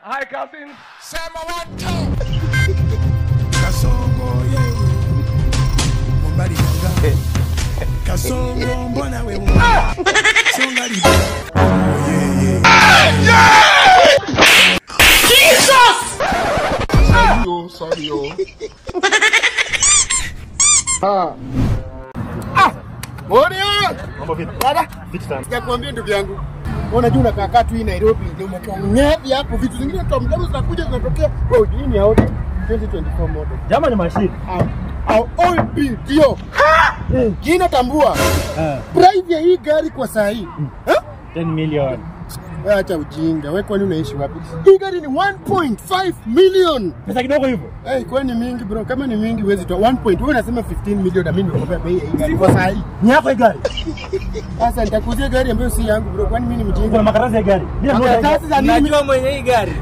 Hi, cousin. Sema one, two. Kasongo yewe Mbali yanga Kasongo mbona wewe Songa liba Jesus! Sorry, yo. Warrior! Mambo vipi? Dada, Vipi sana? sijakwambia ndugu yangu. Unajua unakaa tu hii Nairobi ndio umetoa ng'epi hapo, vitu zingine tu mdomo zinakuja zinatokea. Wewe hii ni Audi 2024 model. Jama ni mashine. Au all bill ndio. Kina tambua. Price ya hii gari kwa saa hii. 10 million. Acha ujinga. Wewe kwani unaishi wapi? Hii gari ni 1.5 million. Pesa kidogo hivyo. Kwani mingi bro? Kama ni mingi huwezi toa 1 point. Wewe unasema 15 million na mimi nimekupa bei ya hii gari kwa saa hii. Ni yako hii gari. Sasa nitakuzia gari ambayo si yangu bro. Kwani mimi ni mjinga? Kuna makaratasi ya gari. Makaratasi za nini? Najua mwenye hii gari.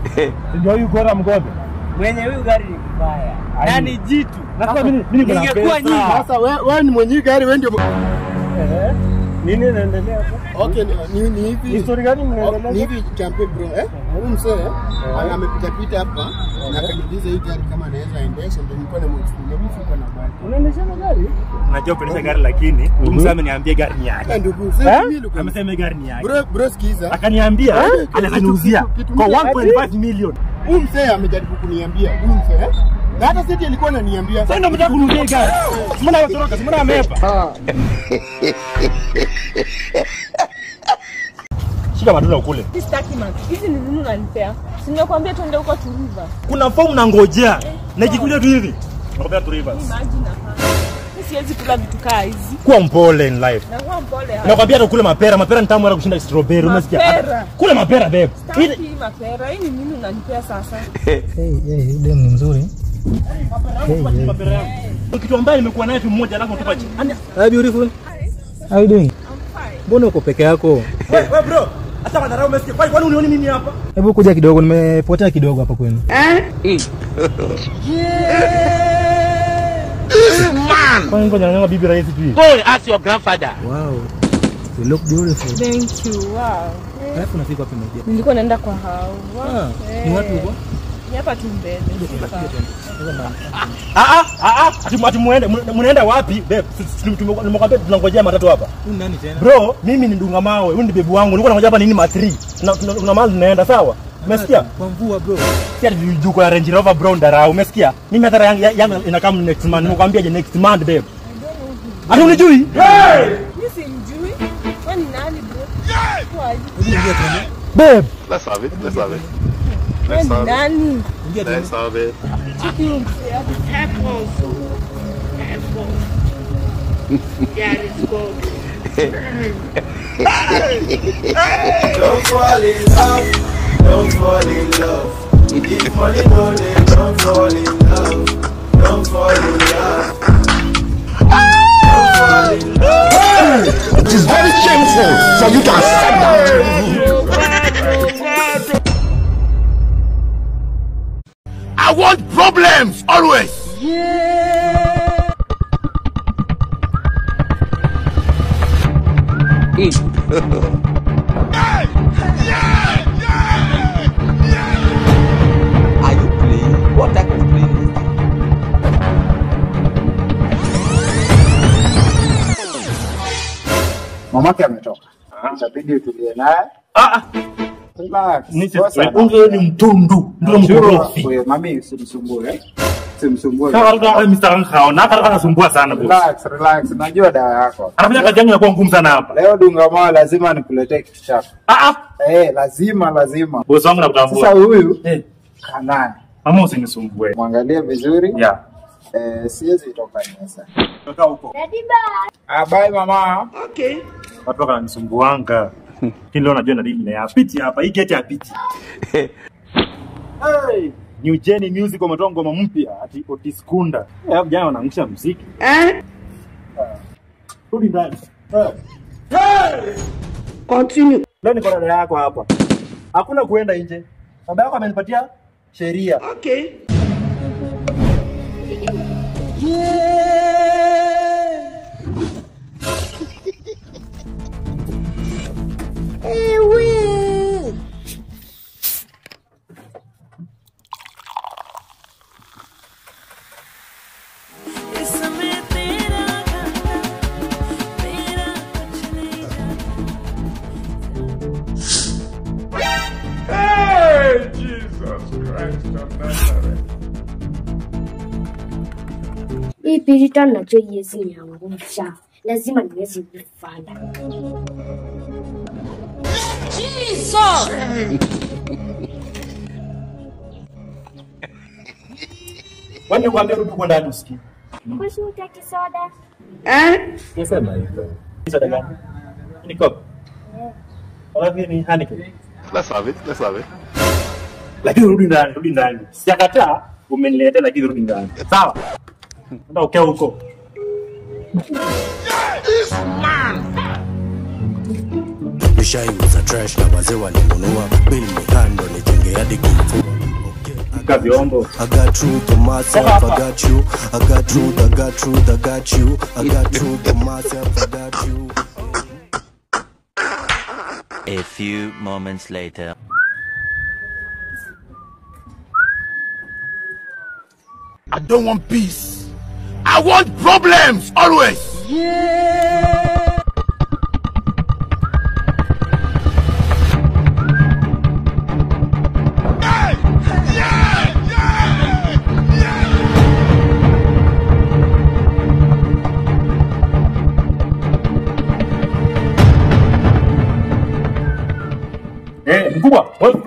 Ndio huyu gora mgobe. Mwenye hii gari ni mbaya. Yaani jitu. Sasa mimi ningekuwa nyinyi. Sasa wewe ni mwenye hii gari, wewe ndio nini inaendelea hapo? okay, ni hivi. History gani mnaendelea? Ni hivi champion bro, huyu mzee amepita hapa na akaniuliza hii gari kama anaweza endesha, ndio nilikuwa namwexplain mimi siko na bali. Unaendesha gari? Najua kuendesha gari lakini mtu ameniambia gari ni yake. Ndugu, sasa mimi amesema gari ni yake. Bro sikiza. Akaniambia ananiuzia kwa 1.5 million. Huyu mzee amejaribu kuniambia, huyu mzee na hata sisi alikuwa ananiambia. Sasa ndio mtaka kununua gari. Mbona yotoroka? Mbona amepa? Shika madula ukule. Sitaki man. Hizi ni nini unanipea? Si nimekuambia tuende huko Turiva. Kuna fomu na ngojea. Na ikikuja tu hivi. Nakwambia Turiva. Imagine hapa. Siwezi kula vitu kaa hizi. Kuwa mpole in life. Na kuwa mpole hapa. Nakwambia hata kule mapera. Mapera ni tamu kushinda strawberry. Unasikia? Kule mapera babe. Sitaki mapera. Hii ni nini unanipea sasa? Demu ni mzuri. Kitu ambaye nimekuwa naye tu mmoja alafu mtupa chini. Hi beautiful. How you doing? Mbona uko peke yako? Wewe bro, hata madarau umesikia. Kwani unioni mimi hapa? Hebu kuja kidogo, nimepotea kidogo hapa kwenu. Man. Kwani ngoja nyanga bibi rais tu hivi. Go ask your grandfather. Wow. You look beautiful. Thank you. Wow. Alafu nafika wapi mmoja? Nilikuwa naenda kwa hao. Ni watu huko? Ni hapa tu mbele. Ati munaenda wapi? Babe, nimekwambia tunangojea matatu hapa. Huyu nani tena? Bro, mimi ni ndunga mawe. Huyu ni baby wangu. Nilikuwa nangoja hapa nini ma3. Tuna mahali tunaenda sawa? Umesikia? Kwa mvua bro. Si ati juu kwa Range Rover brown dara. Umesikia? Mimi hata yangu inakaa next month. Nimekwambia je next month babe. Ati unijui? Mimi simjui. Kwani nani bro? Babe. Let's have it. Let's have it. Kwani nani? Let's have it. Don't fall in love, don't fall in love. If money no dey, don't fall in love, don't fall in love. Don't fall in love. It is very shameful for you to accept that. I want problems always. Are you playing? What type of play is that? Mamake ametoka. Itabidi utulie naye. Relax. Unge ni mtundu. Ndio mkorofi. Wewe mami usimsumbue. Usimsumbue. Kama Mr. Nkao na kama anasumbua sana bro. Relax. Najua dawa yako. Anafanya kazi yangu inakuwa ngumu sana hapa. Leo dunga mwa lazima nikuletee kitu chako. Lazima. Boss wangu nakutambua. Sasa huyu kanani. Mama usinisumbue. Mwangalie vizuri. Yeah. Siwezi toka sasa. Toka huko. Bye mama. Okay. Watu wakanisumbuanga. Kile leo najua ndili na piti hapa. Hii geti ya piti. Hey, New Jenny Music wametoa ngoma mpya ati Otis Kunda. Hapo jana wanaangusha muziki. Rudi ndani. Continue. Leo niko na dada yako hapa. Hakuna kuenda nje. Baba yako amenipatia sheria. Okay. Hii pirita najua yezi niangusha. Lazima niweze kufanya. Jesus! Wani kuambia rudi kwa ndani usikie. Kwa nini utaki soda? Yesema hivyo. Soda gani? Ni kopi. Wapi ni Heineken? Let's have it. Let's have it. Lakini rudi ndani. Sijakataa, umeniletea lakini rudi ndani. Sawa? Ndio ukea huko. This man. Nishaiuza trash na wazee walinunua. Bill Mikando nijenge hadi kifu. Kavyombo. I got truth to myself, I got you. I got truth, I got truth, I got you. I got truth to myself, I got you. A few moments later. I don't want peace. I want problems always. Yeah. Mkubwa, wewe.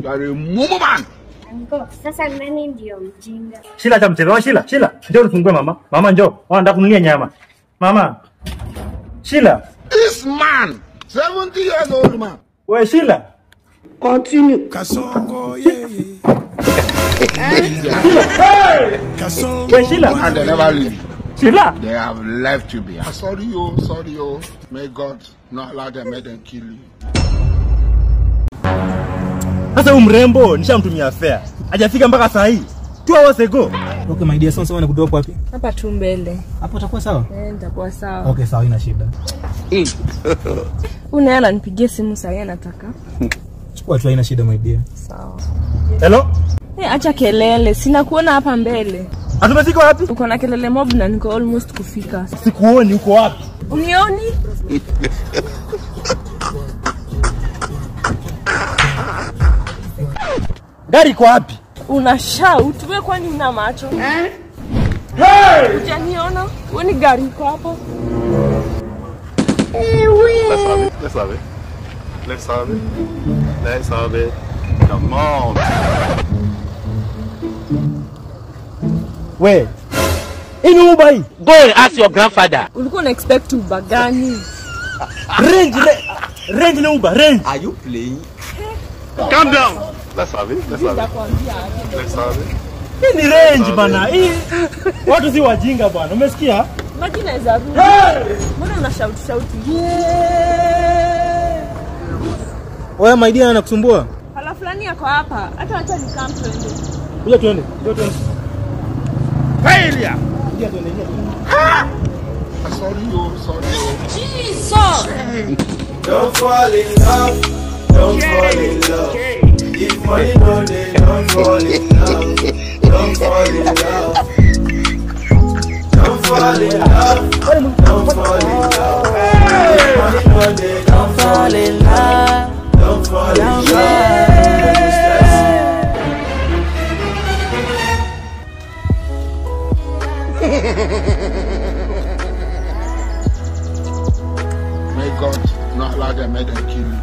Yare mumu man. Anko, sasa nani ndio mjinga? Shila cha mchele, Shila. Njoo nifungue mama. Mama njoo. Nataka kununulia nyama. Mama. Shila. This man, 70 years old man. Wewe Shila. Continue. Kasongo, yeah. Kasongo. Wewe Shila. And they never leave. Shila. They have left you behind. Sorry, oh. May God not allow them, make them kill you. Sasa mrembo nishamtumia fare. Hajafika mpaka saa hii. 2 hours ago. Okay my dear, sasa wana kutoka wapi? Hapa tu mbele. Hapo utakuwa sawa? Nitakuwa sawa. Okay, sawa, ina shida. Una ananipigia simu sasa anataka. Chukua tu, ina shida my dear. Sawa. Hello? Acha kelele. Sina kuona hapa mbele. Atumefika wapi? Uko na kelele mob na niko almost kufika. Sikuoni, uko wapi? Unioni? Gari iko wapi? Una shout, wewe kwani una macho? Hey! Hujaniona? Wewe ni gari iko hapo. Let's have it. Come on. We. Ini Uber hii. Go and ask your grandfather. Ulikuwa una expect Uber gani? Range na Uber, range. Are you playing? Calm down. Let's have it. Let's have it. Hii ni range bana. Hii watu si wajinga bwana. Umesikia? Majina za rudi. Mbona una shout? Wewe my dear anakusumbua? Hala fulani yako hapa. Hata acha nikam twende. Kuja tuende. Failure. Kuja tuende. Sorry. Jesus. Don't fall in love. Don't fall in love. If money no dey, don't fall in love. Don't fall in love. Don't fall in love. Don't fall in love. If money no dey, don't fall in love. Don't fall in love. May God not allow them, make them kill you.